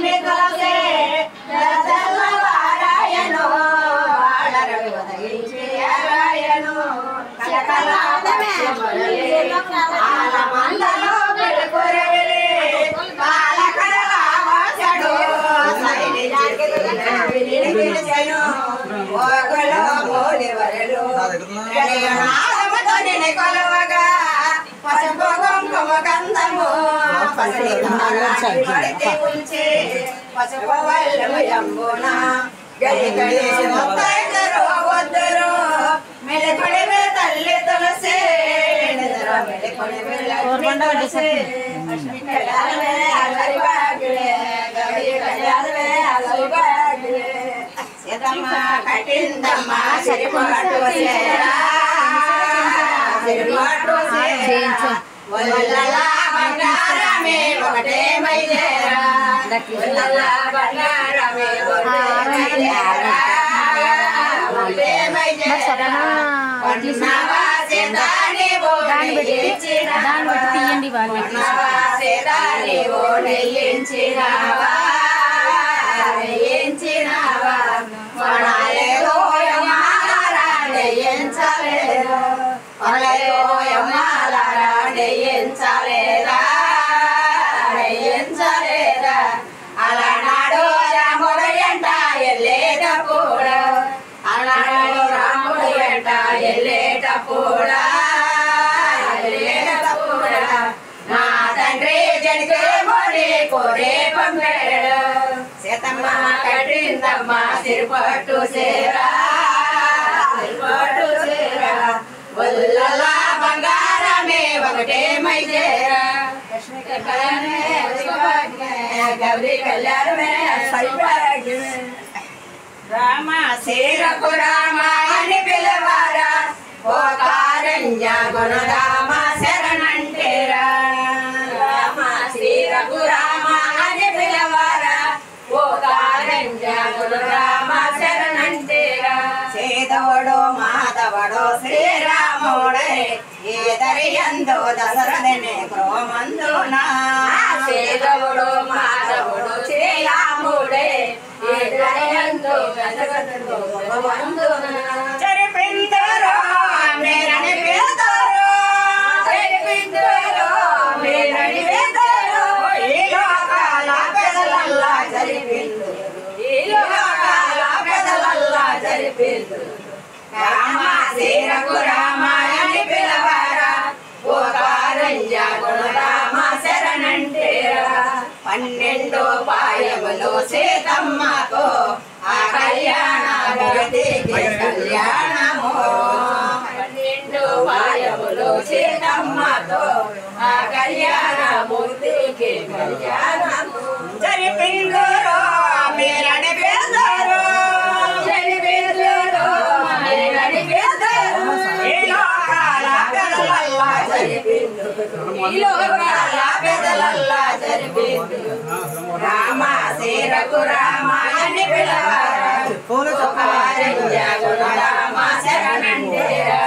లక్ష్మి తులసి వారాయణో వాడరవి ఉదయించి రాయణో ఆలమందలో పెళ్ళికొరవిలి బాలకరవాసడు పిలిచెను ఓగులో మూలివరలు నాదముతో నిన్ను కొలువగా పసుపు కుంకుమ గంధము ఉంచి పసుపు వల్లముయంబున గడి గడి ముత్తైదరు వద్దరు మెలకొడివే తల్లి తులసి మెలకొడివే తులసి లక్ష్మి కళ్యాణమే అల్లరి బాగులే గౌరీ కళ్యాణమే అల్లరి బాగులే సీతమ్మ కట్టిందమ్మ సిరిపాటు సేరా సిరిపాటు సేరా వల్లలా బంగారమే ఒకటే మైలేరా వల్లలా బంగారమే ఒకటే మైలేరా ఒకటే మైలేరా వన్నవా సేదాని బోనించినా దాన్ని తీయండి వన్నవా సేదాని బోనించినావా వేయించినావా వనాలేదో యమాలారాడే ఎంచలేదో వనాలేదో యమాలారాడే ఎంచలేదా ఎంచలేదా అలనాడు రాముడు ఎంట ఎల్లేటప్పుడు అలనాడు రాముడు ఎంట ఎల్లేటప్పుడు నా తండ్రి జడికే మోడి కోరే పంపాడు సీతమ్మ కట్టిందమ్మ సిరిపట్టు సేరా సిరిపట్టు సేరా వల్లలా బంగారమే ఒకటే మైలేరా లక్ష్మి కళ్యాణమే గౌరీ కళ్యాణమే సైభాగ్యమే రామ శ్రీరకు రామ అని పిలవారా ఓ కారణ్య గుణ రామ శరణంటేరా రామ శ్రీరకు రామ అని పిలవారా ఓ కారణ్య గుణ రామ శరణంటేరా సేదవుడు మాధవుడు శ్రీరాముడే ఏదరియందు దశరథనే క్రోమందునా సేదవుడు మాధవుడు శ్రీరాముడే ఏదరియందు దశరథనే క్రోమందునా చరిపిందరో మేరని పేదరో చరిపిందరో మేరని పేదరో ఈ లోకాల పెదలల్లా చరిపిందు ఈ లోకాల పెదలల్లా చరిపిందు రామ శ్రీరకు రామాయణి పిలవారా ఓ కారణ్య గుణ రామ శరణంటేరా 12 పాయములు సీతమ్మకు ఆ కళ్యాణ మూర్తికి కళ్యాణము 12 పాయములు సీతమ్మకు ఆ కళ్యాణ మూర్తికి కళ్యాణము జరిపిందరో మీరని పేదరో జరిపిందరో మీరని పేదరో ఈ లోకాల పెదలల్లా జరిపిందు ఈ లోకాల పెదలల్లా జరిపిందు రామ శ్రీరకు రామాయణి పిలవారా కారణ్య గుణ రామ శరణంటేరా